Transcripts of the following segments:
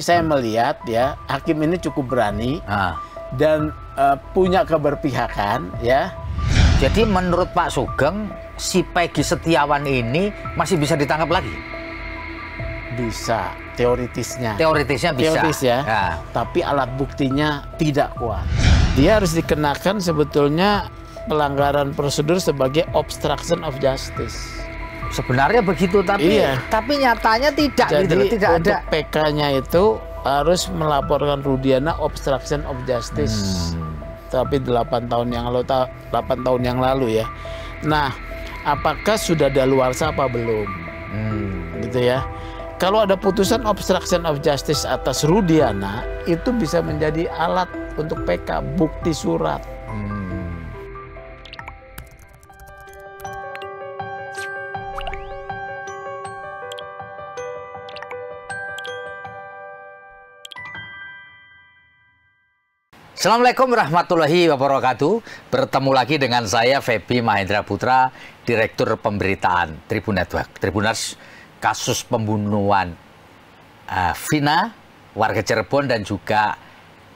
Saya melihat ya hakim ini cukup berani dan punya keberpihakan ya. Jadi menurut Pak Sugeng, si Peggy Setiawan ini masih bisa ditangkap lagi? Bisa, teoritisnya. Teoritisnya bisa. Teoritis ya. Tapi alat buktinya tidak kuat. Dia harus dikenakan sebetulnya pelanggaran prosedur sebagai obstruction of justice. Sebenarnya begitu, tapi nyatanya tidak. Jadi gitu, tidak untuk ada. PK-nya itu harus melaporkan Rudiana obstruction of justice. Tapi 8 tahun yang lalu ya. Nah, apakah sudah daluarsa apa belum? Gitu ya. Kalau ada putusan obstruction of justice atas Rudiana, itu bisa menjadi alat untuk PK, bukti surat. Assalamualaikum warahmatullahi wabarakatuh. Bertemu lagi dengan saya Feby Mahendra Putra, Direktur Pemberitaan Tribun Network. Tribuners, kasus pembunuhan Vina, warga Cirebon dan juga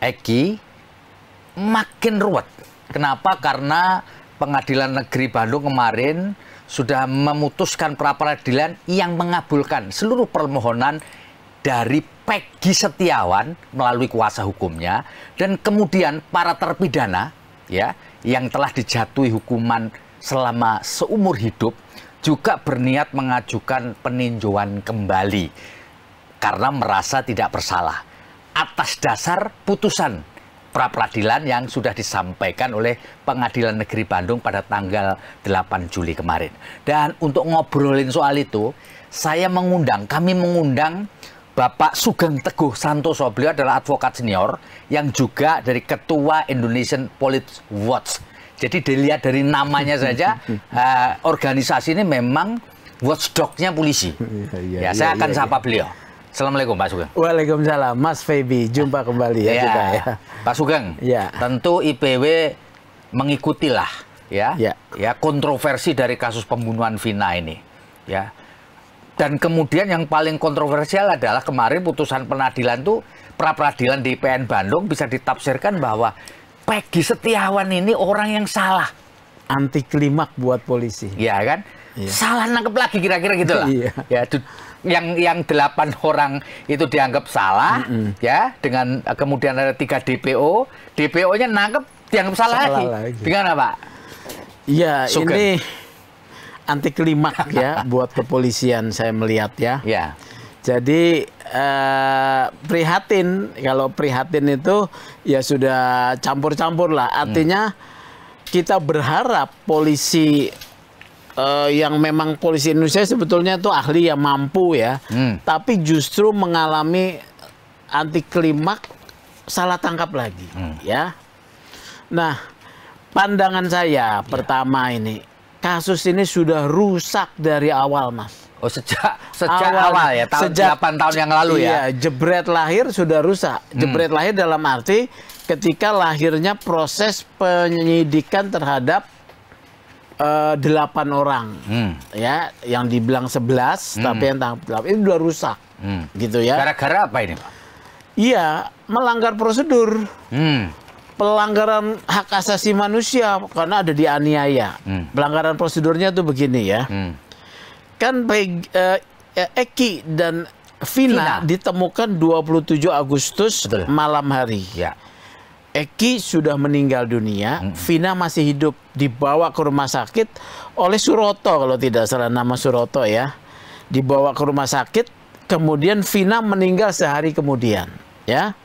Egi makin ruwet. Kenapa? Karena Pengadilan Negeri Bandung kemarin sudah memutuskan pra-peradilan yang mengabulkan seluruh permohonan dari Peggy Setiawan melalui kuasa hukumnya, dan kemudian para terpidana ya yang telah dijatuhi hukuman selama seumur hidup juga berniat mengajukan peninjauan kembali karena merasa tidak bersalah atas dasar putusan pra-peradilan yang sudah disampaikan oleh Pengadilan Negeri Bandung pada tanggal 8 Juli kemarin. Dan untuk ngobrolin soal itu, kami mengundang Bapak Sugeng Teguh Santoso. Beliau adalah advokat senior yang juga dari Ketua Indonesian Police Watch. Jadi dilihat dari namanya saja, organisasi ini memang watchdog-nya polisi. Saya akan sapa beliau. Assalamualaikum Pak Sugeng. Waalaikumsalam Mas Feby, jumpa kembali ya kita ya. Pak Sugeng, tentu IPW mengikutilah ya kontroversi dari kasus pembunuhan Vina ini ya. Dan kemudian yang paling kontroversial adalah kemarin putusan pengadilan tuh, pra-peradilan di PN Bandung bisa ditafsirkan bahwa Peggy Setiawan ini orang yang salah. Anti klimak buat polisi. Ya kan? Salah nangkep lagi kira-kira gitu lah. Ya, yang 8 orang itu dianggap salah ya, dengan kemudian ada 3 DPO. DPO-nya nangkep dianggap salah lagi. Gimana Pak? Iya, ini anti klimak ya buat kepolisian, saya melihat ya. Jadi prihatin, kalau prihatin itu ya sudah campur-campur lah. Artinya kita berharap polisi yang memang polisi Indonesia sebetulnya itu ahli yang mampu ya, tapi justru mengalami anti klimak, salah tangkap lagi ya. Nah, pandangan saya pertama ini, kasus ini sudah rusak dari awal, Mas. Oh, sejak awal ya, sejak 8 tahun yang lalu ya. Iya, jebret lahir sudah rusak. Jebret lahir dalam arti ketika lahirnya proses penyidikan terhadap 8 orang. Ya, yang dibilang 11, tapi yang tangkap 8 itu sudah rusak. Gitu ya. Gara-gara apa ini, Pak? Iya, melanggar prosedur. Pelanggaran hak asasi manusia karena ada dianiaya. Pelanggaran prosedurnya tuh begini ya. Kan Eki dan Vina ditemukan 27 Agustus malam hari. Eki sudah meninggal dunia, Vina masih hidup, dibawa ke rumah sakit oleh Suroto, kalau tidak salah nama Suroto ya. Dibawa ke rumah sakit, kemudian Vina meninggal sehari kemudian ya.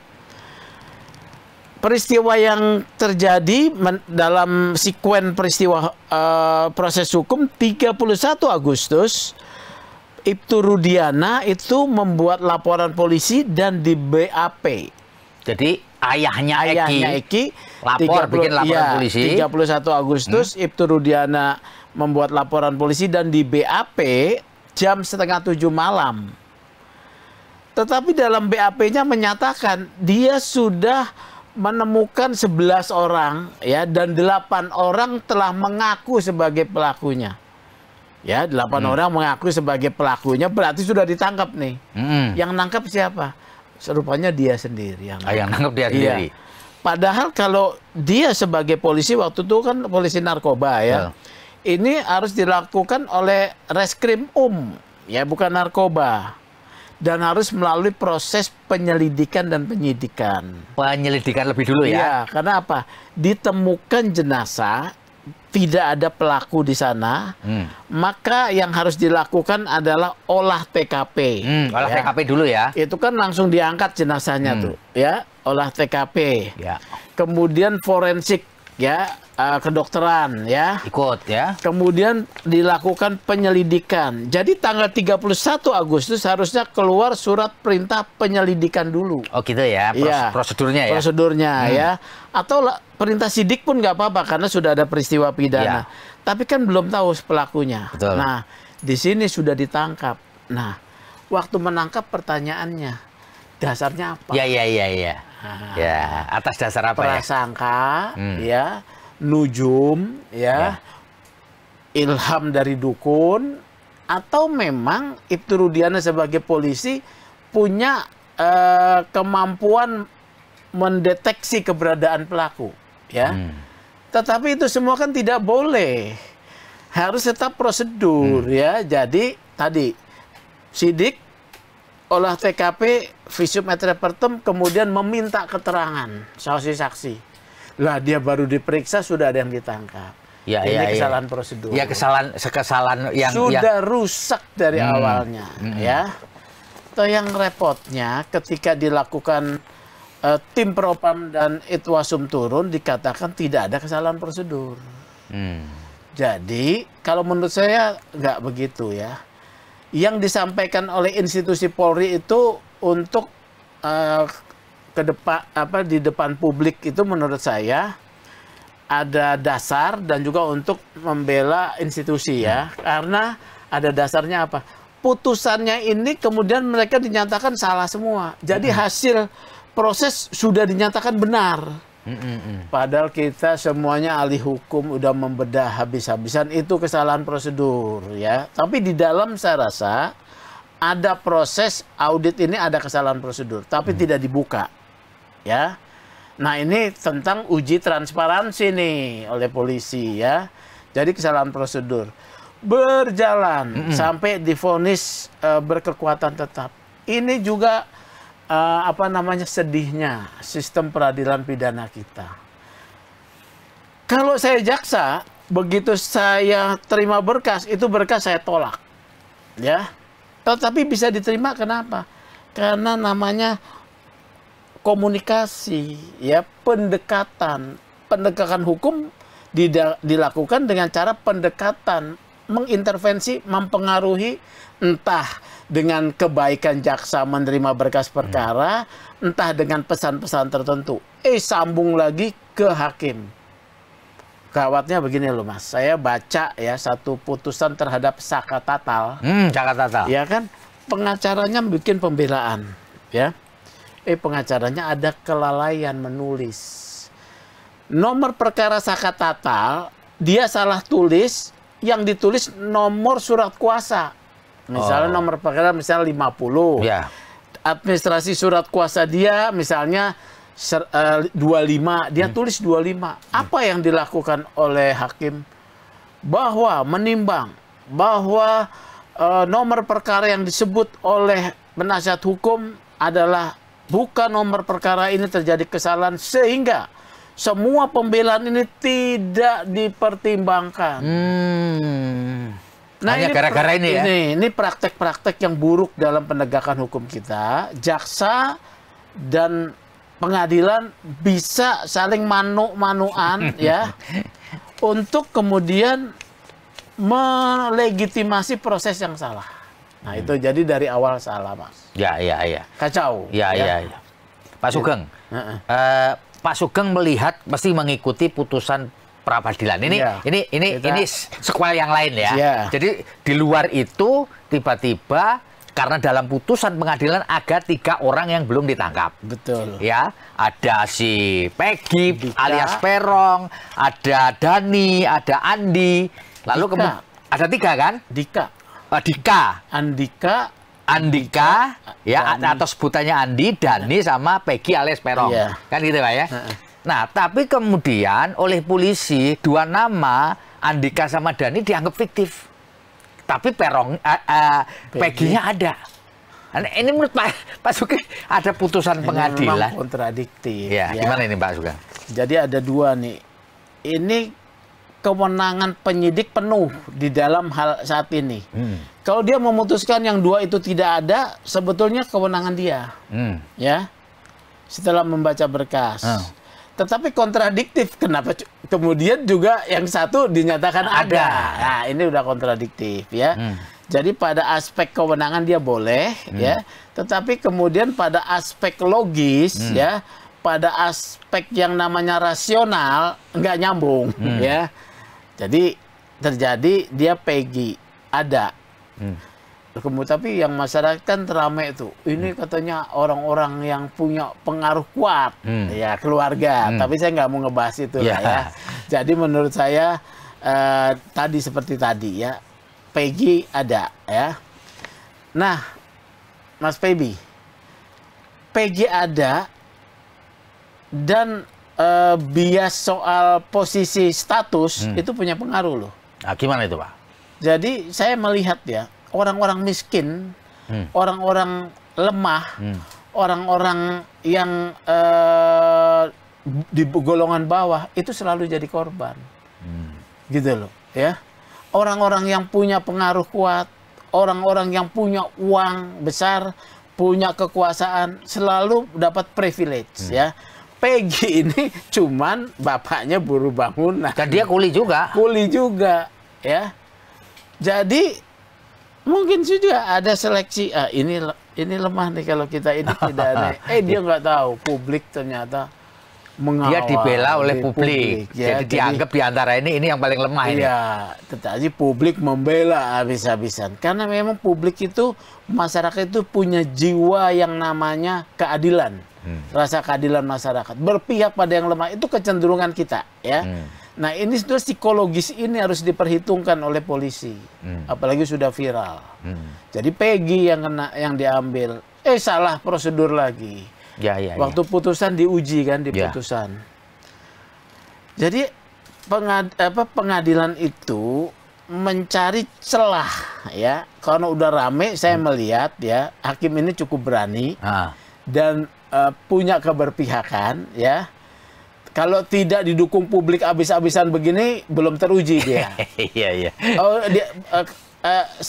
Peristiwa yang terjadi dalam sekuen peristiwa proses hukum 31 Agustus, Ibtu Rudiana itu membuat laporan polisi dan di BAP. Jadi ayahnya Eki bikin laporan polisi. 31 Agustus Ibtu Rudiana membuat laporan polisi dan di BAP jam 6:30 malam. Tetapi dalam BAP-nya menyatakan dia sudah menemukan 11 orang ya, dan 8 orang telah mengaku sebagai pelakunya. Ya, 8 orang mengaku sebagai pelakunya, berarti sudah ditangkap nih. Yang nangkap siapa? Serupanya dia sendiri yang nangkep dia sendiri. Padahal kalau dia sebagai polisi waktu itu kan polisi narkoba ya. Ini harus dilakukan oleh Reskrim ya, bukan narkoba. Dan harus melalui proses penyelidikan dan penyidikan. Penyelidikan lebih dulu ya? Iya, karena apa? Ditemukan jenazah, tidak ada pelaku di sana, maka yang harus dilakukan adalah olah TKP. Olah TKP dulu ya? Itu kan langsung diangkat jenazahnya tuh, ya, olah TKP. Ya. Kemudian forensik, ya, kedokteran, ya. Ikut ya. Kemudian dilakukan penyelidikan. Jadi tanggal 31 Agustus harusnya keluar surat perintah penyelidikan dulu. Oh gitu ya, prosedurnya ya? Prosedurnya ya. Atau perintah sidik pun nggak apa-apa karena sudah ada peristiwa pidana. Tapi kan belum tahu pelakunya. Betul. Nah, di sini sudah ditangkap. Nah, waktu menangkap pertanyaannya, dasarnya apa? Ya. Ya, atas dasar apa prasangka, ya, nujum, ya, ilham dari dukun, atau memang Ibtu Rudiana sebagai polisi punya kemampuan mendeteksi keberadaan pelaku, ya. Tetapi itu semua kan tidak boleh, harus tetap prosedur, ya. Jadi tadi sidik, olah TKP, visum et repertum, kemudian meminta keterangan saksi-saksi. Lah dia baru diperiksa sudah ada yang ditangkap. Ini kesalahan prosedur. Ya kesalahan yang sudah rusak dari awalnya, ya. Atau yang repotnya ketika dilakukan tim propam dan Itwasum turun dikatakan tidak ada kesalahan prosedur. Jadi kalau menurut saya nggak begitu ya. Yang disampaikan oleh institusi Polri itu untuk di depan publik itu menurut saya ada dasar dan juga untuk membela institusi ya. Karena ada dasarnya apa? Putusannya ini kemudian mereka dinyatakan salah semua. Jadi hasil proses sudah dinyatakan benar. Padahal kita semuanya ahli hukum udah membedah habis-habisan itu kesalahan prosedur ya. Tapi di dalam saya rasa ada proses audit ini ada kesalahan prosedur, tapi tidak dibuka ya. Nah ini tentang uji transparansi nih oleh polisi ya. Jadi kesalahan prosedur berjalan sampai divonis berkekuatan tetap. Ini juga sedihnya sistem peradilan pidana kita. Kalau saya jaksa, begitu saya terima berkas, itu berkas saya tolak. Ya. Tetapi bisa diterima kenapa? Karena namanya komunikasi, ya, pendekatan. Pendekatan hukum dilakukan dengan cara pendekatan, mengintervensi, mempengaruhi, entah dengan kebaikan jaksa menerima berkas perkara, entah dengan pesan-pesan tertentu. Sambung lagi ke hakim. Gawatnya begini loh Mas, saya baca ya satu putusan terhadap Saka Tatal. Saka Tatal. Ya kan, pengacaranya bikin pembelaan. Ya, pengacaranya ada kelalaian menulis. Nomor perkara Saka Tatal, dia salah tulis, yang ditulis nomor surat kuasa. Misalnya nomor perkara misalnya 50. Ya. Administrasi surat kuasa dia misalnya 25, dia tulis 25. Apa yang dilakukan oleh hakim? Bahwa menimbang bahwa nomor perkara yang disebut oleh penasihat hukum adalah bukan nomor perkara ini terjadi kesalahan sehingga semua pembelaan ini tidak dipertimbangkan. Nah, hanya gara-gara ini ya? Ini praktek-praktek yang buruk dalam penegakan hukum kita. Jaksa dan pengadilan bisa saling manu-manuan ya untuk kemudian melegitimasi proses yang salah. Nah, itu jadi dari awal salah, Mas. Ya. Kacau. Ya. Pak Sugeng. Pak Sugeng melihat mesti mengikuti putusan pra-peradilan. Ini sequel yang lain ya. Jadi di luar itu tiba-tiba karena dalam putusan pengadilan ada 3 orang yang belum ditangkap. Betul. Ya, ada si Peggy alias Perong, ada Dani, ada Andi, lalu ada 3 kan? Dika. Dika. Andika, Andika, ya atau sebutannya Andi, Dani sama Peggy alias Peron, kan gitu Pak ya. Nah, tapi kemudian oleh polisi 2 nama Andika sama Dani dianggap fiktif, tapi Peggy-nya ada. Nah, ini menurut Pak Sugeng ada putusan pengadilan kontradiktif. Ya, gimana ini Pak Sugeng? Jadi ada 2 nih. Ini kewenangan penyidik penuh di dalam hal saat ini. Kalau dia memutuskan yang 2 itu tidak ada, sebetulnya kewenangan dia, ya. Setelah membaca berkas. Tetapi kontradiktif, kenapa kemudian juga yang 1 dinyatakan ada? Nah, ini udah kontradiktif, ya. Jadi pada aspek kewenangan dia boleh, ya. Tetapi kemudian pada aspek logis, ya, pada aspek yang namanya rasional nggak nyambung, ya. Jadi terjadi dia Peggy ada, tapi yang masyarakat kan ramai itu. Ini katanya orang-orang yang punya pengaruh kuat, ya keluarga. Tapi saya nggak mau ngebahas itu lah ya. Jadi menurut saya tadi seperti tadi ya, Peggy ada ya. Nah, Mas Peggy ada dan bias soal posisi status itu punya pengaruh loh. Nah, gimana itu Pak? Jadi saya melihat ya, orang-orang miskin, orang-orang lemah, orang-orang yang di golongan bawah itu selalu jadi korban. Gitu loh ya. Orang-orang yang punya pengaruh kuat, orang-orang yang punya uang besar, punya kekuasaan selalu dapat privilege ya. Peggy ini cuman bapaknya buruh bangunan. Dan dia kuli juga. Kuli juga, ya. Jadi mungkin juga ada seleksi. Ini lemah nih kalau kita ini tidak ada. Dia nggak tahu. Publik ternyata mengawal. Dia dibela oleh publik. Ya, jadi dianggap di antara ini yang paling lemah ini. Iya, tetapi publik membela habis-habisan. Karena memang publik itu, masyarakat itu punya jiwa yang namanya keadilan. Rasa keadilan masyarakat, berpihak pada yang lemah, itu kecenderungan kita ya. Nah, ini sudah psikologis, ini harus diperhitungkan oleh polisi, apalagi sudah viral. Jadi Peggy yang kena, yang diambil, salah prosedur lagi. Waktu putusan diuji kan, di putusan. Jadi pengadilan itu mencari celah ya. Karena udah rame, saya melihat ya, hakim ini cukup berani dan punya keberpihakan ya. Kalau tidak didukung publik habis-habisan begini, belum teruji dia. Iya.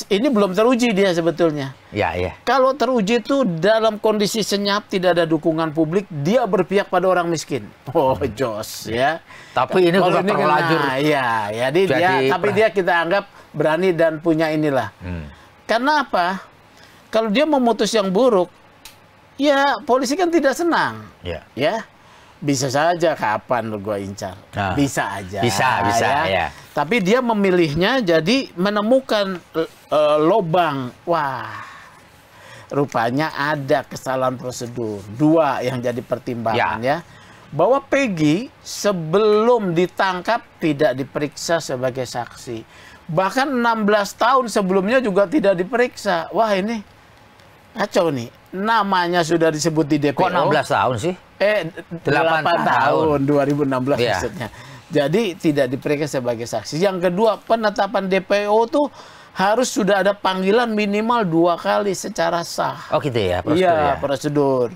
Ini belum teruji dia sebetulnya. Iya. Kalau teruji itu dalam kondisi senyap, tidak ada dukungan publik, dia berpihak pada orang miskin. Jos ya. Tapi ini sudah terlanjur. Iya, tapi dia kita anggap berani dan punya inilah. Karena apa? Kalau dia memutus yang buruk, ya polisi kan tidak senang. Ya. Bisa saja kapan lo gua incar. Bisa aja. Bisa ya. Tapi dia memilihnya jadi menemukan lobang. Wah. Rupanya ada kesalahan prosedur. 2 yang jadi pertimbangan ya. Bahwa Peggy sebelum ditangkap tidak diperiksa sebagai saksi. Bahkan 16 tahun sebelumnya juga tidak diperiksa. Wah, ini kacau nih. Namanya sudah disebut di DPO. Kok 16 tahun sih? 8 tahun 2016 maksudnya. Jadi tidak diperiksa sebagai saksi. Yang kedua, penetapan DPO tuh harus sudah ada panggilan minimal 2 kali secara sah. Oh gitu ya, prosedur. Iya, prosedur.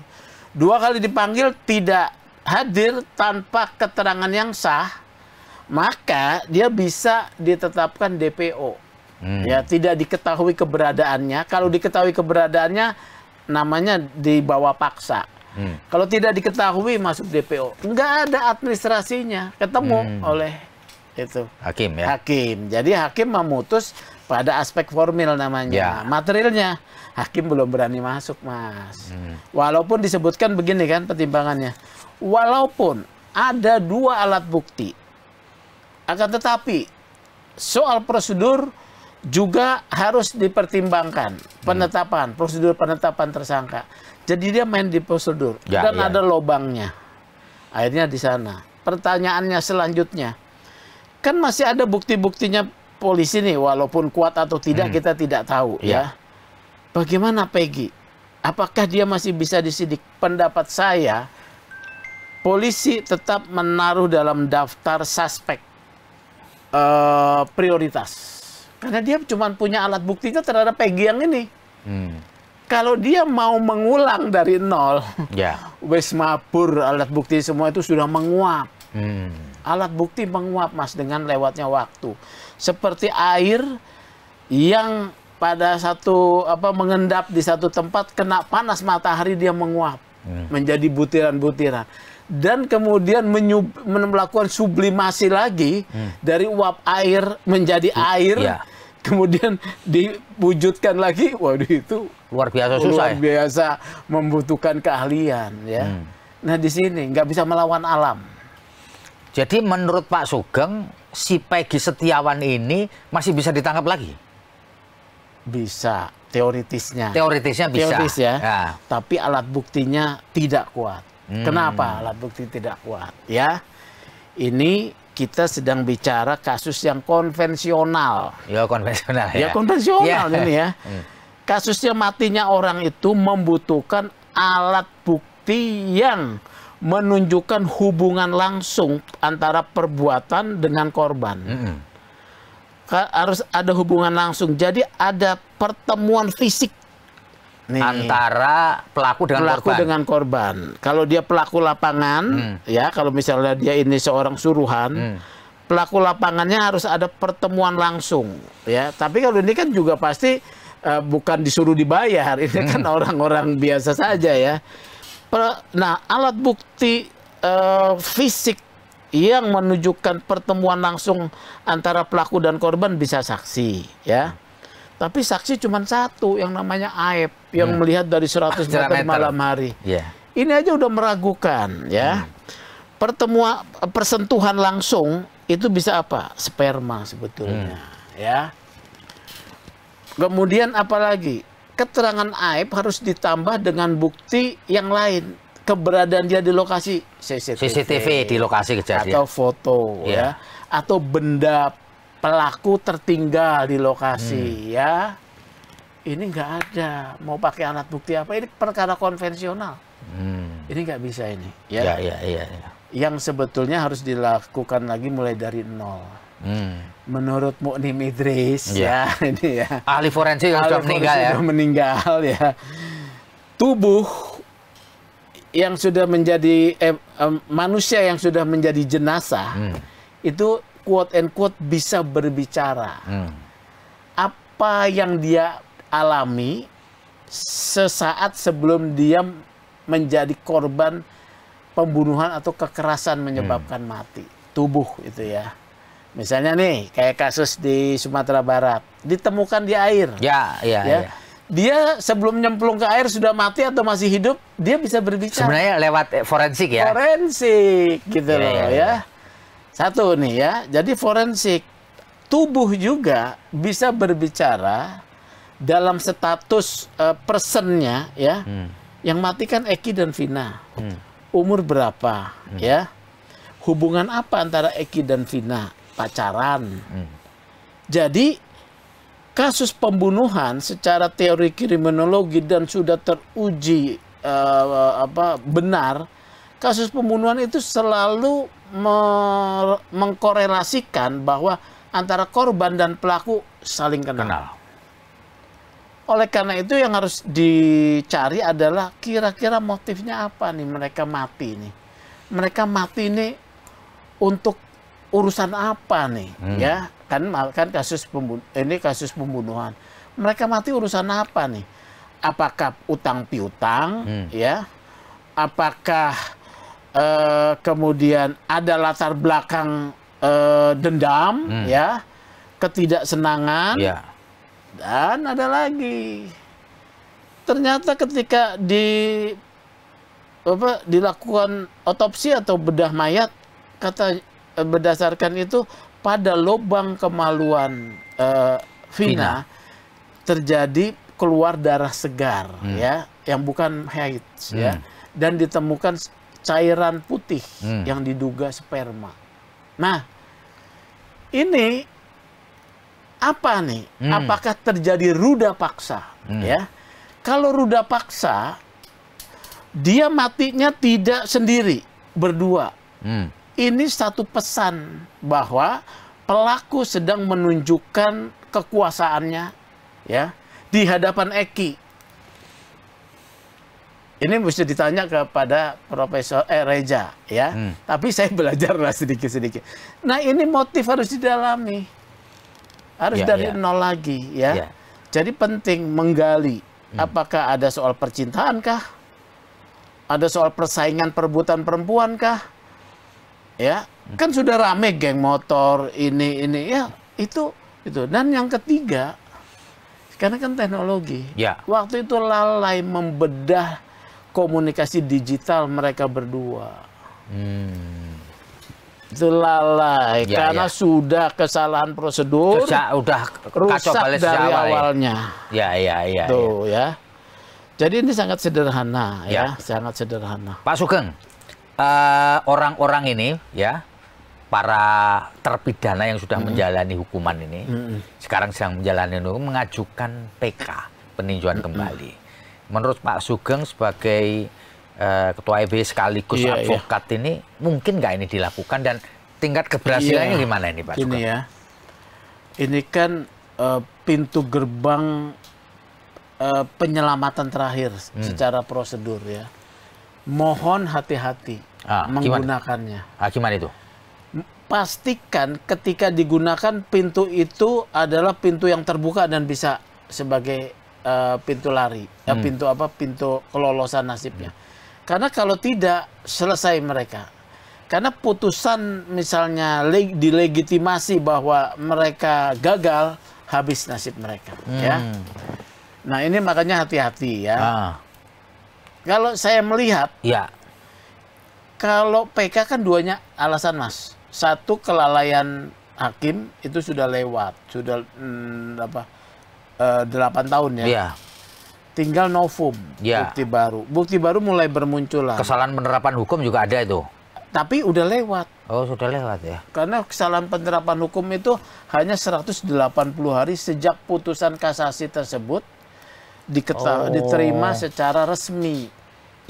2 kali dipanggil tidak hadir tanpa keterangan yang sah, maka dia bisa ditetapkan DPO. Ya, tidak diketahui keberadaannya. Kalau diketahui keberadaannya, namanya dibawa paksa. Kalau tidak diketahui, masuk DPO. Nggak ada administrasinya, ketemu oleh itu hakim ya. Hakim. Jadi hakim memutus pada aspek formil namanya. Materialnya hakim belum berani masuk, Mas. Walaupun disebutkan begini kan pertimbangannya. Walaupun ada 2 alat bukti, akan tetapi soal prosedur juga harus dipertimbangkan penetapan, prosedur penetapan tersangka. Jadi dia main di prosedur dan ada lobangnya. Akhirnya di sana. Pertanyaannya selanjutnya, kan masih ada bukti-buktinya polisi nih, walaupun kuat atau tidak kita tidak tahu ya. bagaimana Peggy? Apakah dia masih bisa disidik? Pendapat saya, polisi tetap menaruh dalam daftar suspek prioritas. Karena dia cuma punya alat buktinya terhadap Peggy yang ini. Kalau dia mau mengulang dari nol, wes mabur, alat bukti semua itu sudah menguap. Alat bukti menguap, Mas, dengan lewatnya waktu. Seperti air yang pada satu mengendap di satu tempat, kena panas matahari, dia menguap menjadi butiran-butiran. Dan kemudian melakukan sublimasi lagi dari uap air menjadi air. Kemudian diwujudkan lagi, waduh itu luar biasa susah. Luar biasa membutuhkan keahlian, ya. Nah di sini nggak bisa melawan alam. Jadi menurut Pak Sugeng, si Peggy Setiawan ini masih bisa ditangkap lagi? Bisa, teoritisnya. Teoritisnya bisa. Teoritis ya. Tapi alat buktinya tidak kuat. Kenapa alat bukti tidak kuat? Ya, ini kita sedang bicara kasus yang konvensional. Ya konvensional ya. Ya konvensional ini ya. Kasusnya matinya orang itu membutuhkan alat bukti yang menunjukkan hubungan langsung antara perbuatan dengan korban. Harus ada hubungan langsung. Jadi ada pertemuan fisik nih, antara pelaku dengan korban. Kalau dia pelaku lapangan, ya, kalau misalnya dia ini seorang suruhan, pelaku lapangannya harus ada pertemuan langsung, ya. Tapi kalau ini kan juga pasti bukan disuruh dibayar, ini kan orang-orang biasa saja, ya. Nah, alat bukti fisik yang menunjukkan pertemuan langsung antara pelaku dan korban bisa saksi, ya. Tapi saksi cuma satu, yang namanya Aep, yang melihat dari 100 meter malam hari. Ini aja udah meragukan, ya. Persentuhan langsung itu bisa apa? Sperma sebetulnya, ya. Kemudian apalagi? Keterangan Aep harus ditambah dengan bukti yang lain. Keberadaan dia di lokasi, CCTV di lokasi kejadian. Atau foto, ya. Atau benda pelaku tertinggal di lokasi, ya. Ini nggak ada. Mau pakai alat bukti apa? Ini perkara konvensional. Ini nggak bisa ini, ya. Yang sebetulnya harus dilakukan lagi mulai dari nol. Menurut Muknim Idris, ya, ini ya. Ahli forensik yang sudah meninggal, ya. Sudah meninggal, ya. Tubuh yang sudah menjadi manusia yang sudah menjadi jenazah itu quote and quote bisa berbicara. Apa yang dia alami sesaat sebelum dia menjadi korban pembunuhan atau kekerasan menyebabkan mati. Tubuh itu, ya. Misalnya nih, kayak kasus di Sumatera Barat, ditemukan di air. Ya. Dia sebelum nyemplung ke air sudah mati atau masih hidup, dia bisa berbicara. Sebenarnya lewat forensik, ya. Forensik gitu loh, ya. Satu nih, ya. Jadi forensik tubuh juga bisa berbicara dalam status personnya, ya. Yang mati kan Eki dan Vina. Umur berapa, ya? Hubungan apa antara Eki dan Vina? Pacaran. Jadi kasus pembunuhan secara teori kriminologi dan sudah teruji benar, kasus pembunuhan itu selalu mengkorelasikan bahwa antara korban dan pelaku saling kenal. Oleh karena itu yang harus dicari adalah kira-kira motifnya apa nih mereka mati nih. Mereka mati nih untuk urusan apa nih, ya? Kan kasus pembunuhan. Mereka mati urusan apa nih? Apakah utang piutang, ya? Apakah kemudian ada latar belakang dendam, ya? Ketidaksenangan. Dan ada lagi, ternyata ketika dilakukan otopsi atau bedah mayat, berdasarkan itu pada lubang kemaluan Vina terjadi keluar darah segar, ya, yang bukan haid, ya, dan ditemukan cairan putih yang diduga sperma. Nah, ini apa nih? Apakah terjadi ruda paksa, ya? Kalau ruda paksa, dia matinya tidak sendiri, berdua. Ini satu pesan bahwa pelaku sedang menunjukkan kekuasaannya, ya, di hadapan Eki. Ini mesti ditanya kepada Profesor Reza, ya. Tapi saya belajarlah sedikit-sedikit. Nah, ini motif harus didalami, harus dari nol lagi, ya. Jadi penting menggali. Apakah ada soal percintaan kah? Ada soal persaingan perebutan perempuan kah? Ya, kan sudah rame geng motor ini ya, itu. Dan yang ketiga, karena kan teknologi. Waktu itu lalai membedah komunikasi digital mereka berdua. Itu lalai karena sudah kesalahan prosedur. Udah kacau rusak dari awalnya. Tuh, ya. Jadi ini sangat sederhana, ya, sangat sederhana. Pak Sugeng, orang-orang ini, ya, para terpidana yang sudah menjalani hukuman ini, sekarang sedang menjalani hukuman, mengajukan PK, peninjauan kembali. Menurut Pak Sugeng sebagai Ketua EB sekaligus advokat ini, mungkin nggak ini dilakukan dan tingkat keberhasilannya gimana ini Pak Sugeng? Ini ya, ini kan pintu gerbang penyelamatan terakhir secara prosedur, ya. Mohon hati-hati menggunakannya. Gimana itu? Pastikan ketika digunakan pintu itu adalah pintu yang terbuka dan bisa sebagai pintu lari, pintu kelolosan nasibnya. Karena kalau tidak, selesai mereka. Karena putusan misalnya dilegitimasi bahwa mereka gagal, habis nasib mereka, ya. Nah, ini makanya hati-hati, ya. Kalau saya melihat, kalau PK kan duanya alasan, Mas. Satu, kelalaian hakim itu sudah lewat, sudah 8 tahun, ya. Tinggal novum, bukti baru. Bukti baru mulai bermunculan. Kesalahan penerapan hukum juga ada itu. Tapi udah lewat. Oh, sudah lewat, ya. Karena kesalahan penerapan hukum itu hanya 180 hari sejak putusan kasasi tersebut diterima secara resmi,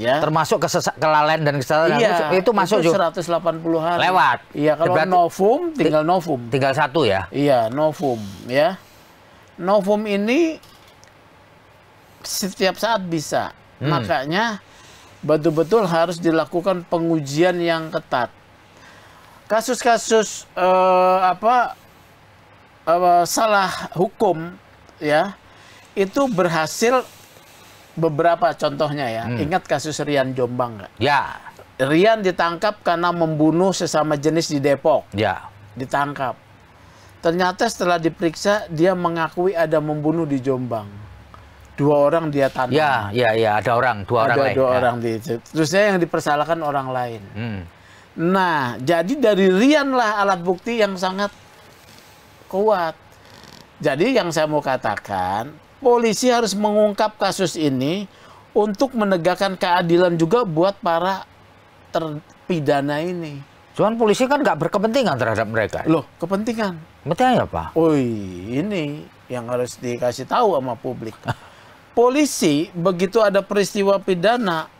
ya. Termasuk kelalaian dan kesalahan itu masuk juga 180 hari. Lewat. Iya, kalau novum tinggal novum. Tinggal satu, ya. Iya, novum, ya. Novum ini setiap saat bisa. Makanya betul-betul harus dilakukan pengujian yang ketat. Kasus-kasus salah hukum, ya, itu berhasil beberapa contohnya, ya. Ingat kasus Rian Jombang nggak? Ya. Rian ditangkap karena membunuh sesama jenis di Depok. Ya. Ditangkap. Ternyata setelah diperiksa dia mengakui ada membunuh di Jombang. 2 orang dia tanam. Ya, ada dua orang lain. Ada 2 orang di itu. Terusnya yang dipersalahkan orang lain. Nah, jadi dari Rian lah alat bukti yang sangat kuat. Jadi yang saya mau katakan, polisi harus mengungkap kasus ini untuk menegakkan keadilan juga buat para terpidana ini. Cuman polisi kan nggak berkepentingan terhadap mereka. Loh, kepentingan. Kepentingannya apa? Ini yang harus dikasih tahu sama publik. Polisi begitu ada peristiwa pidana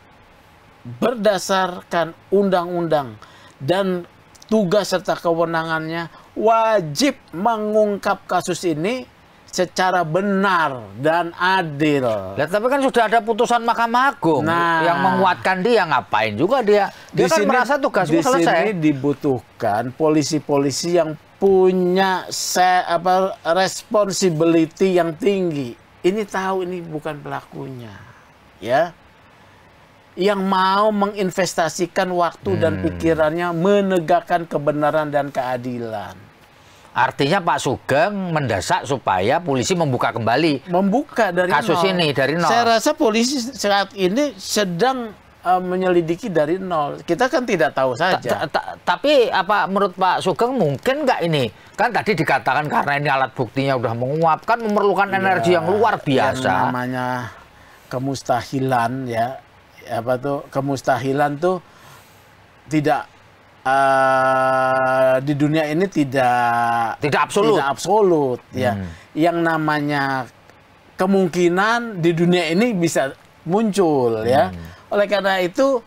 berdasarkan undang-undang dan tugas serta kewenangannya wajib mengungkap kasus ini secara benar dan adil. Ya, tapi kan sudah ada putusan Mahkamah Agung yang menguatkan dia, ngapain juga dia kan merasa tugasnya selesai. Di sini dibutuhkan polisi-polisi yang punya responsibility yang tinggi. Ini tahu ini bukan pelakunya, ya. Yang mau menginvestasikan waktu dan pikirannya menegakkan kebenaran dan keadilan. Artinya Pak Sugeng mendesak supaya polisi membuka kembali dari kasus nol. ini dari nol. Saya rasa polisi saat ini sedang menyelidiki dari nol. Kita kan tidak tahu saja. Tapi apa menurut Pak Sugeng mungkin nggak ini? Kan tadi dikatakan karena ini alat buktinya udah menguap, kan memerlukan energi yang luar biasa. Yang namanya kemustahilan, ya. Kemustahilan tuh tidak di dunia ini tidak absolut. Ya. Yang namanya kemungkinan di dunia ini bisa muncul ya. Oleh karena itu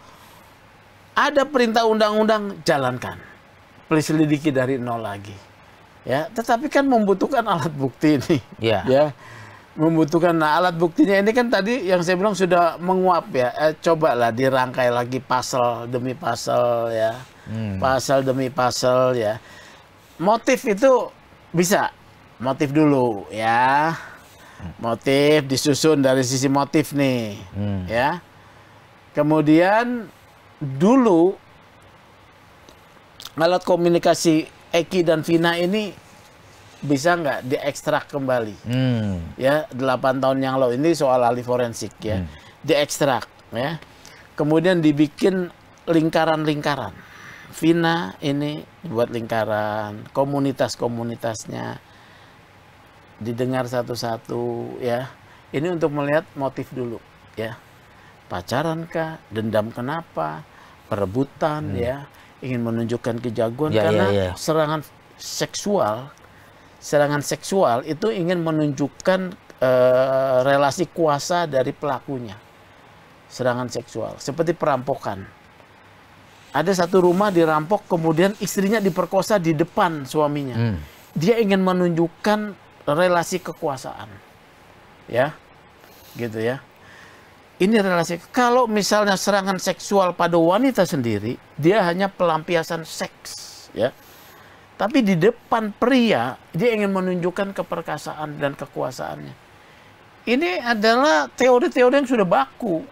ada perintah undang-undang, jalankan, please selidiki dari nol lagi ya. Tetapi kan membutuhkan alat bukti ini ya, membutuhkan. Nah, alat buktinya ini kan tadi yang saya bilang sudah menguap ya. Cobalah dirangkai lagi pasal demi pasal ya, pasal demi pasal ya. Motif itu bisa, motif dulu ya. Motif disusun dari sisi motif nih, ya. Kemudian dulu alat komunikasi Eki dan Vina ini bisa nggak diekstrak kembali? Ya, 8 tahun yang lalu ini soal ahli forensik ya, diekstrak ya. Kemudian dibikin lingkaran-lingkaran. Vina ini buat lingkaran, komunitas-komunitasnya didengar satu-satu ya. Ini untuk melihat motif dulu ya. Pacaran kah, dendam kenapa, perebutan ya, ingin menunjukkan kejagoan karena serangan seksual itu ingin menunjukkan relasi kuasa dari pelakunya. Serangan seksual seperti perampokan. Ada satu rumah dirampok, kemudian istrinya diperkosa di depan suaminya. Dia ingin menunjukkan relasi kekuasaan, ya, gitu ya. Ini relasi. Kalau misalnya serangan seksual pada wanita sendiri, dia hanya pelampiasan seks, ya. Tapi di depan pria, dia ingin menunjukkan keperkasaan dan kekuasaannya. Ini adalah teori-teori yang sudah baku,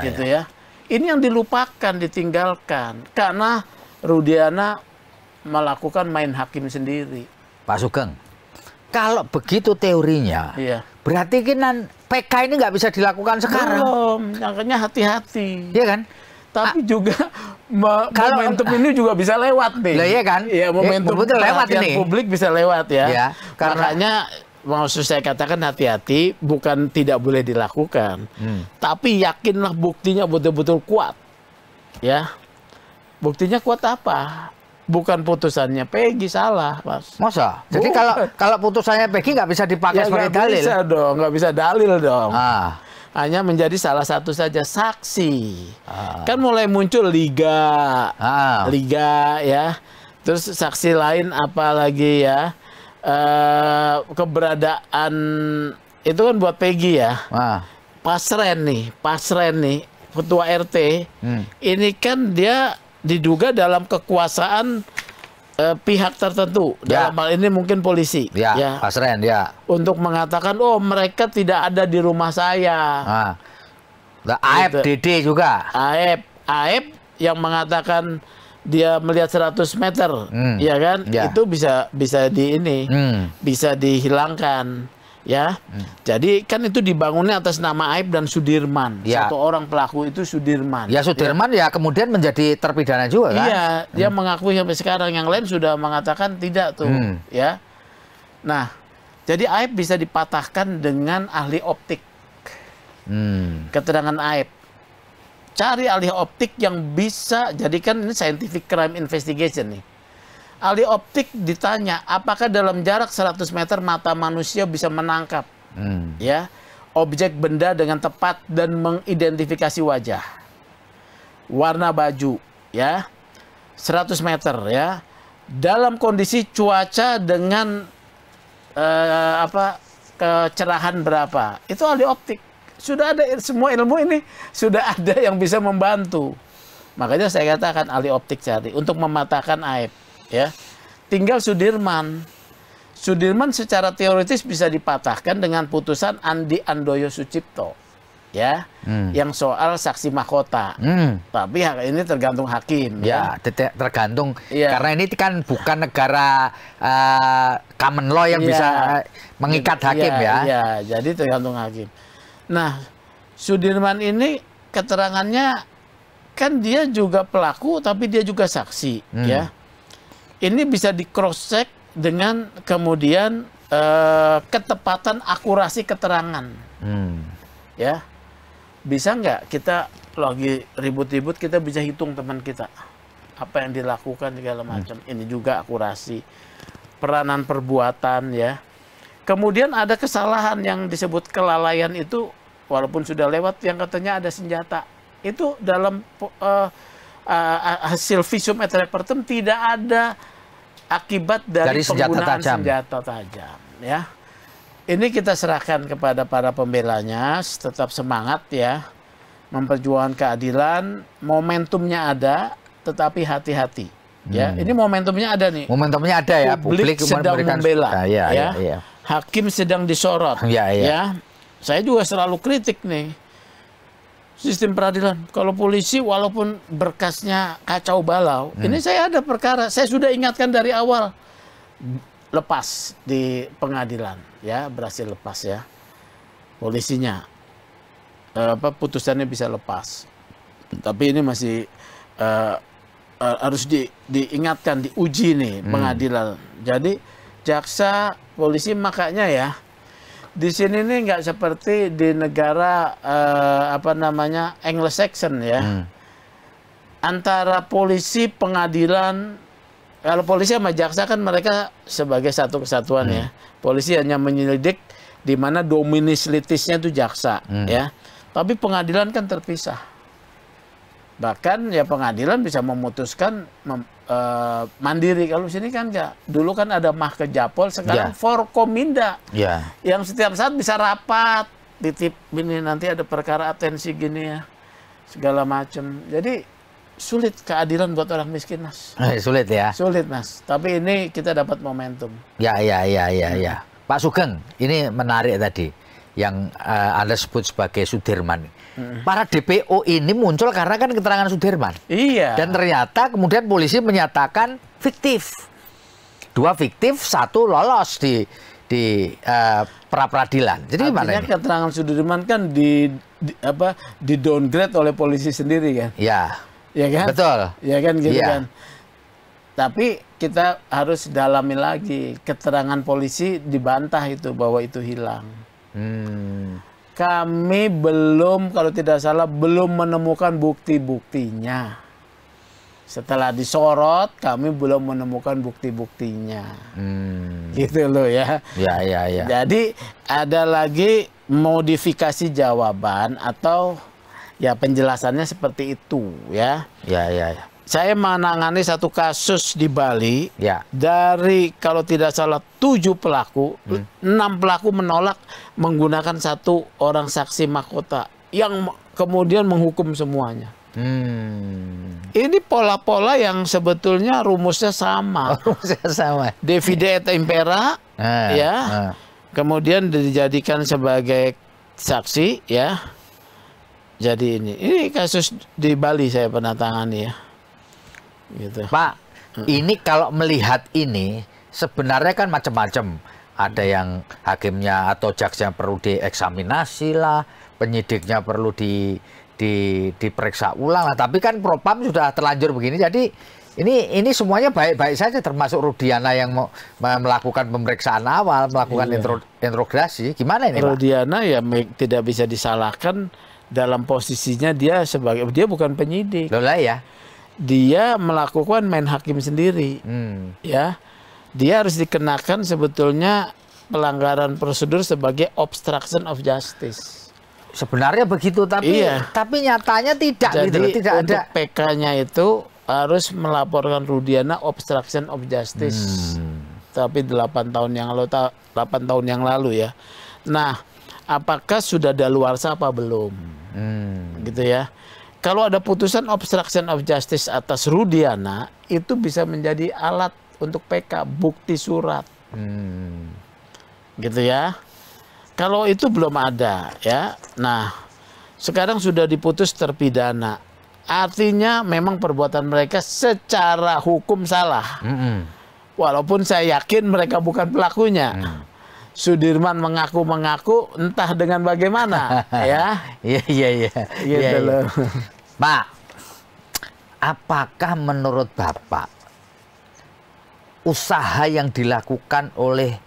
gitu ya. Ini yang dilupakan, ditinggalkan, karena Rudiana melakukan main hakim sendiri. Pak Sugeng, kalau begitu teorinya, berarti kan PK ini nggak bisa dilakukan sekarang. Belum, makanya hati-hati. Iya kan? Tapi juga momentum ini juga bisa lewat nih. Iya kan? Iya, momentum lewat ini. Publik bisa lewat ya. Ya, makanya maksud saya katakan hati-hati, bukan tidak boleh dilakukan. Tapi yakinlah buktinya betul-betul kuat. Ya. Buktinya kuat apa? Bukan putusannya Peggy salah, Mas. Masa? Jadi kalau putusannya Peggy nggak bisa dipakai sebagai dalil? Nggak bisa dong, nggak bisa dalil dong. Hanya menjadi salah satu saja saksi. Kan mulai muncul liga ya. Terus saksi lain apa lagi ya? Keberadaan itu kan buat Peggy ya. Pasren nih, ketua RT. Ini kan dia diduga dalam kekuasaan pihak tertentu, dalam hal ini mungkin polisi, ya. Pasren, ya. Untuk mengatakan, oh mereka tidak ada di rumah saya. Aep, Dede juga. Aep yang mengatakan dia melihat 100 meter, ya kan? Itu bisa bisa dihilangkan. Ya, jadi kan itu dibangunnya atas nama Aib dan Sudirman. Satu orang pelaku itu Sudirman. Ya, Sudirman ya kemudian menjadi terpidana juga kan? Iya, dia mengakui sampai sekarang. Yang lain sudah mengatakan tidak tuh, ya. Nah, jadi Aib bisa dipatahkan dengan ahli optik. Keterangan Aib. Cari ahli optik yang bisa, jadikan ini scientific crime investigation nih. Ahli optik ditanya, apakah dalam jarak 100 meter mata manusia bisa menangkap ya objek benda dengan tepat dan mengidentifikasi wajah, warna baju, ya 100 meter ya, dalam kondisi cuaca dengan kecerahan berapa, itu ahli optik. Sudah ada, semua ilmu ini sudah ada yang bisa membantu. Makanya saya katakan ahli optik cari untuk mematahkan Aib. Ya, tinggal Sudirman. Sudirman secara teoritis bisa dipatahkan dengan putusan Andi Andoyo Sucipto, ya, yang soal saksi mahkota. Tapi ini tergantung hakim. Ya, tergantung. Karena ini kan bukan negara common law yang bisa mengikat hakim ya. Ya, jadi tergantung hakim. Nah, Sudirman ini keterangannya kan dia juga pelaku, tapi dia juga saksi, ya. Ini bisa di cross check dengan kemudian ketepatan akurasi keterangan, ya. Bisa nggak kita lagi ribut-ribut kita bisa hitung teman kita apa yang dilakukan segala macam. Ini juga akurasi, peranan perbuatan ya. Kemudian ada kesalahan yang disebut kelalaian itu, walaupun sudah lewat, yang katanya ada senjata. Itu dalam hasil visum et repertum tidak ada akibat dari penggunaan senjata tajam. Ya, ini kita serahkan kepada para pembelanya, tetap semangat ya, memperjuangkan keadilan. Momentumnya ada, tetapi hati-hati. Ya, ini momentumnya ada nih. Momentumnya ada ya. Publik sedang membela. Ya. Hakim sedang disorot. Ya. Saya juga selalu kritik nih sistem peradilan. Kalau polisi walaupun berkasnya kacau balau, ini saya ada perkara. Saya sudah ingatkan dari awal, lepas di pengadilan, ya, berhasil lepas ya. Polisinya putusannya bisa lepas. Tapi ini masih harus diingatkan, diuji nih pengadilan. Jadi jaksa, polisi, makanya ya di sini nih nggak seperti di negara Anglo-Saxon ya. Antara polisi, pengadilan, kalau polisi sama jaksa kan mereka sebagai satu kesatuan ya. Polisi hanya menyelidik di mana dominis litisnya itu jaksa ya. Tapi pengadilan kan terpisah. Bahkan ya pengadilan bisa memutuskan mandiri. Kalau sini kan enggak. Dulu kan ada Mahkejapol, sekarang Forkominda. Yang setiap saat bisa rapat, titip ini nanti ada perkara atensi gini ya. Segala macam. Jadi sulit keadilan buat orang miskin, Mas. Sulit ya. Sulit, Mas. Tapi ini kita dapat momentum. Ya. Pak Sugeng, ini menarik tadi yang Anda sebut sebagai Sudirman. Para DPO ini muncul karena kan keterangan Sudirman. Iya. Dan ternyata kemudian polisi menyatakan fiktif. 2 fiktif, 1 lolos di pra-peradilan. Jadi gimana ini? Keterangan Sudirman kan di downgrade oleh polisi sendiri kan? Ya. Ya kan? Betul. Ya kan gitu kan. Tapi kita harus dalami lagi, keterangan polisi dibantah itu bahwa itu hilang. Kami belum, kalau tidak salah, belum menemukan bukti-buktinya. Setelah disorot, kami belum menemukan bukti-buktinya. Gitu loh ya. Ya. Jadi ada lagi modifikasi jawaban atau ya penjelasannya seperti itu ya. Ya. Saya menangani satu kasus di Bali, dari kalau tidak salah 7 pelaku, 6 pelaku menolak menggunakan 1 orang saksi mahkota yang kemudian menghukum semuanya. Ini pola-pola yang sebetulnya rumusnya sama. Rumusnya sama. Divide et impera, kemudian dijadikan sebagai saksi, ya. Jadi ini kasus di Bali saya pernah tangani ya. Gitu. Pak, ini kalau melihat ini sebenarnya kan macam-macam. Ada yang hakimnya atau jaksa perlu dieksaminasi lah, penyidiknya perlu diperiksa ulang lah. Tapi kan Propam sudah terlanjur begini. Jadi ini semuanya baik-baik saja, termasuk Rudiana yang melakukan pemeriksaan awal, melakukan interogasi. Gimana ini, Pak? Rudiana ya tidak bisa disalahkan dalam posisinya dia bukan penyidik. Loh lah ya. Dia melakukan main hakim sendiri, ya. Dia harus dikenakan sebetulnya pelanggaran prosedur sebagai obstruction of justice. Sebenarnya begitu, tapi nyatanya tidak. Jadi gitu, tidak untuk ada. PK-nya itu harus melaporkan Rudiana obstruction of justice. Tapi 8 tahun yang lalu ya. Nah, apakah sudah daluarsa apa belum? Gitu ya. Kalau ada putusan obstruction of justice atas Rudiana, itu bisa menjadi alat untuk PK, bukti surat. Gitu ya. Kalau itu belum ada ya. Nah, sekarang sudah diputus terpidana. Artinya memang perbuatan mereka secara hukum salah. Walaupun saya yakin mereka bukan pelakunya. Sudirman mengaku entah dengan bagaimana ya. Iya. Gitu loh. Pak, apakah menurut Bapak usaha yang dilakukan oleh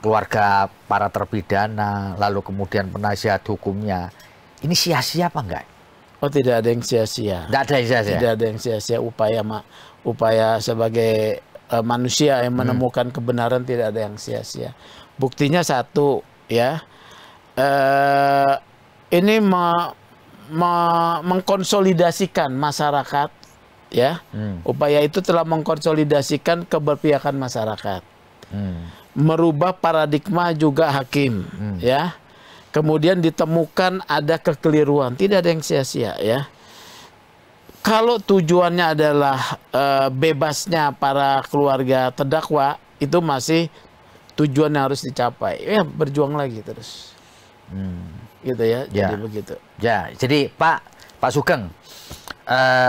keluarga para terpidana, lalu kemudian penasihat hukumnya, ini sia-sia apa enggak? Oh, tidak ada yang sia-sia. Tidak ada yang sia-sia. Tidak ada yang sia-sia. Upaya sebagai manusia yang menemukan kebenaran tidak ada yang sia-sia. Buktinya satu, ya, ini mengkonsolidasikan masyarakat, ya. Upaya itu telah mengkonsolidasikan keberpihakan masyarakat, merubah paradigma juga hakim, ya. Kemudian ditemukan ada kekeliruan, tidak ada yang sia-sia, ya. Kalau tujuannya adalah bebasnya para keluarga terdakwa, itu masih tujuan yang harus dicapai. Ya, berjuang lagi terus. Gitu ya, jadi begitu. Ya, jadi Pak Sugeng,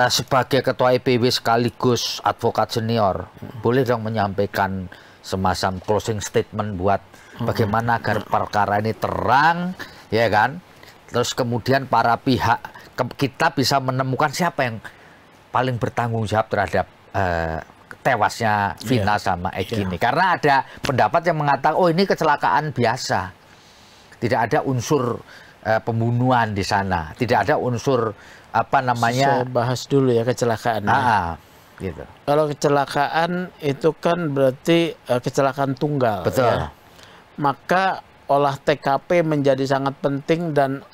sebagai Ketua IPW sekaligus advokat senior, boleh dong menyampaikan semacam closing statement buat bagaimana agar perkara ini terang, ya kan? Terus kemudian para pihak, kita bisa menemukan siapa yang paling bertanggung jawab terhadap tewasnya Vina sama Eki ini. Karena ada pendapat yang mengatakan, oh ini kecelakaan biasa. Tidak ada unsur pembunuhan di sana. Tidak ada unsur apa namanya. Saya bahas dulu ya kecelakaan. Gitu. Kalau kecelakaan itu kan berarti kecelakaan tunggal. Betul. Ya. Maka olah TKP menjadi sangat penting dan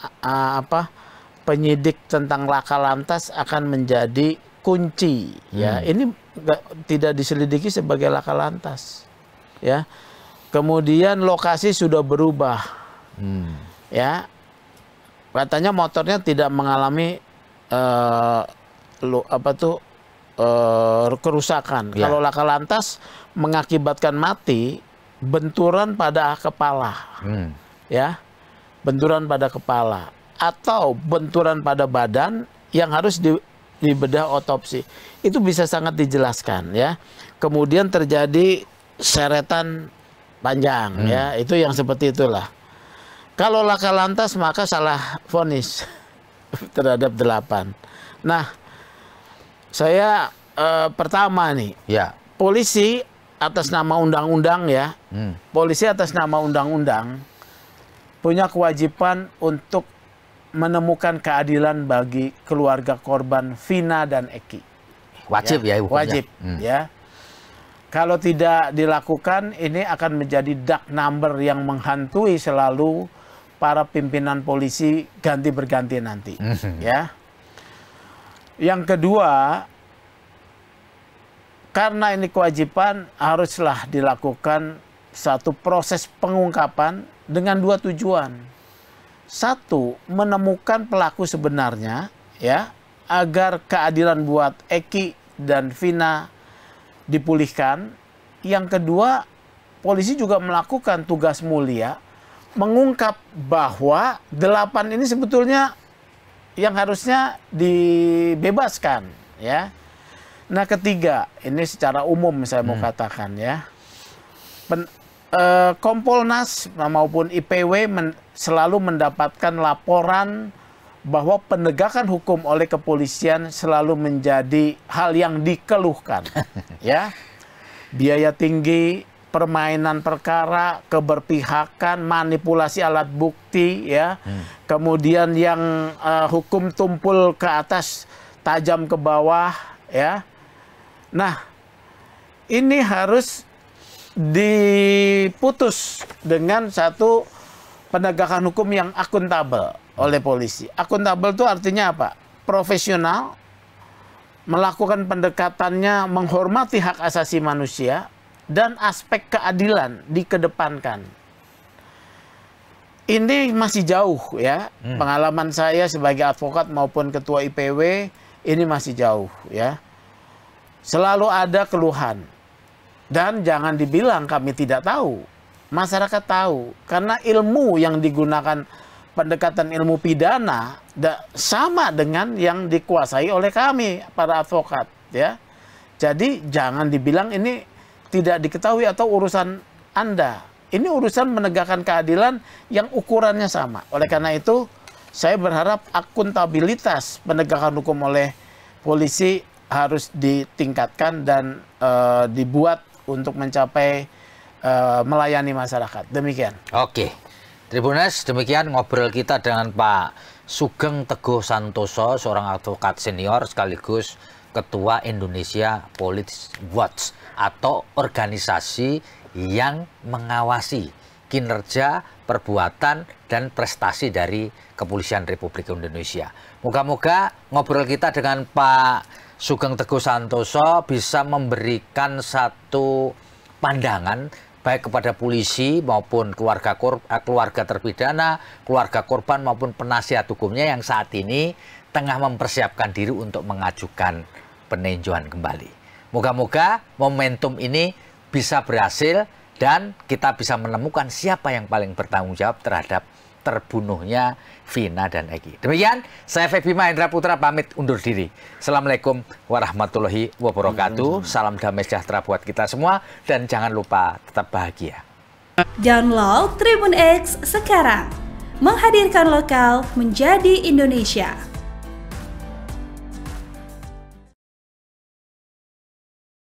penyidik tentang laka lantas akan menjadi kunci. Ya, ini tidak diselidiki sebagai laka lantas. Ya, kemudian lokasi sudah berubah. Ya, katanya motornya tidak mengalami kerusakan. Kalau laka lantas mengakibatkan mati, benturan pada kepala, ya, benturan pada kepala, atau benturan pada badan yang harus dibedah otopsi. Itu bisa sangat dijelaskan, ya. Kemudian terjadi seretan panjang, ya, itu yang seperti itulah. Kalau laka lantas maka salah vonis terhadap 8. Nah, saya pertama nih, polisi atas nama undang-undang, ya, polisi atas nama undang-undang punya kewajiban untuk menemukan keadilan bagi keluarga korban Vina dan Eki. Wajib ya, wajib, ya. Kalau tidak dilakukan, ini akan menjadi dark number yang menghantui selalu para pimpinan polisi ganti berganti nanti, ya. Yang kedua, karena ini kewajiban, haruslah dilakukan satu proses pengungkapan dengan 2 tujuan. 1, menemukan pelaku sebenarnya, ya, agar keadilan buat Eki dan Vina dipulihkan. Yang kedua, polisi juga melakukan tugas mulia, mengungkap bahwa 8 ini sebetulnya yang harusnya dibebaskan, ya. Nah, ketiga, ini secara umum saya mau katakan, ya, Kompolnas maupun IPW selalu mendapatkan laporan bahwa penegakan hukum oleh kepolisian selalu menjadi hal yang dikeluhkan, ya. Biaya tinggi, permainan perkara, keberpihakan, manipulasi alat bukti, ya. Kemudian yang hukum tumpul ke atas, tajam ke bawah, ya. Nah, ini harus diputus dengan satu penegakan hukum yang akuntabel oleh polisi. Akuntabel itu artinya apa? Profesional, melakukan pendekatannya menghormati hak asasi manusia, dan aspek keadilan dikedepankan. Ini masih jauh, ya. Pengalaman saya sebagai advokat maupun ketua IPW ini masih jauh, ya. Selalu ada keluhan. Dan jangan dibilang kami tidak tahu. Masyarakat tahu. Karena ilmu yang digunakan, pendekatan ilmu pidana sama dengan yang dikuasai oleh kami, para advokat, ya. Jadi jangan dibilang ini tidak diketahui atau urusan Anda. Ini urusan menegakkan keadilan yang ukurannya sama. Oleh karena itu, saya berharap akuntabilitas penegakan hukum oleh polisi harus ditingkatkan dan dibuat untuk mencapai melayani masyarakat. Demikian. Oke. Tribuners, demikian ngobrol kita dengan Pak Sugeng Teguh Santoso, seorang advokat senior sekaligus Ketua Indonesia Police Watch atau organisasi yang mengawasi kinerja, perbuatan, dan prestasi dari Kepolisian Republik Indonesia. Moga-moga ngobrol kita dengan Pak Sugeng Teguh Santoso bisa memberikan satu pandangan baik kepada polisi maupun keluarga terpidana, keluarga korban maupun penasihat hukumnya yang saat ini tengah mempersiapkan diri untuk mengajukan peninjauan kembali. Moga-moga momentum ini bisa berhasil dan kita bisa menemukan siapa yang paling bertanggung jawab terhadap terbunuhnya Vina dan Eki. Demikian, saya Feby Mahendra Putra pamit undur diri. Assalamualaikum warahmatullahi wabarakatuh. Salam damai sejahtera buat kita semua dan jangan lupa tetap bahagia. Download Tribun X sekarang. Menghadirkan lokal menjadi Indonesia.